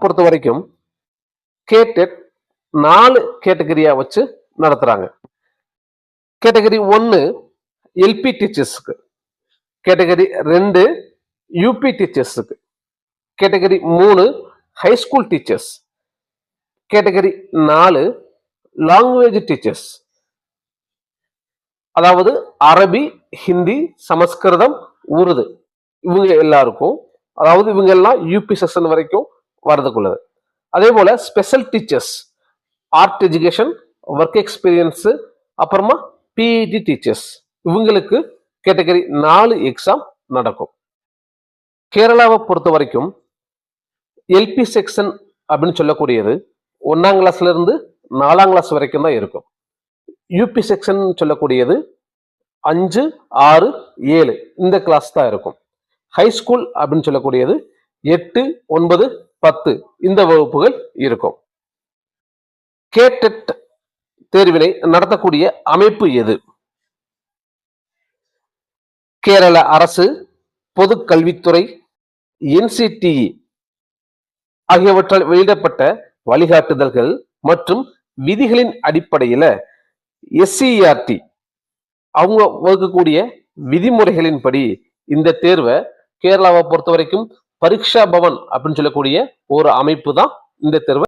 பொறுத்த வரைக்கும் கேட்டெட் 4 கேட்டகரியா வச்சு நடத்துறாங்க. கேட்டகரி 1 எல்பி டீச்சர்ஸ்க்கு, கேட்டகரி 2 யூபி டீச்சர்ஸுக்கு, category 3 high school teachers, category 4 language teachers, அதாவது அரபி, ஹிந்தி, சமஸ்கிருதம், உருது இவங்க எல்லாருக்கும், அதாவது இவங்க எல்லாம் யூபி செக்ஷன் வரைக்கும் வரதுக்குள்ளது. அதே போல special teachers, art education, work experience, அப்புறமா பிஇடி டீச்சர்ஸ் இவங்களுக்கு கேட்டகரி 4 எக்ஸாம் நடக்கும். கேரளாவை பொறுத்த வரைக்கும் எல்பி செக்ஷன் அப்படின்னு சொல்லக்கூடியது 1ஆம் கிளாஸ்ல இருந்து 4ஆம் கிளாஸ் வரைக்கும் தான் இருக்கும். யூபி செக்ஷன் சொல்லக்கூடியது 5, 6, 7 இந்த கிளாஸ் தான் இருக்கும். ஹைஸ்கூல் அப்படின்னு சொல்லக்கூடியது 8, 9, 10 இந்த வகுப்புகள் இருக்கும். கேட்டெட் தேர்வினை நடத்தக்கூடிய அமைப்பு எது? கேரள அரசு, பொது கல்வித்துறை, NCTE ஆகியவற்றால் வெளியிடப்பட்ட வழிகாட்டுதல்கள் மற்றும் விதிகளின் அடிப்படையில SCERT அவங்க வகுக்கக்கூடிய விதிமுறைகளின்படி இந்த தேர்வை கேரளாவை பொறுத்த வரைக்கும் பரீட்சா பவன் அப்படின்னு சொல்லக்கூடிய ஒரு அமைப்பு தான் இந்த தேர்வை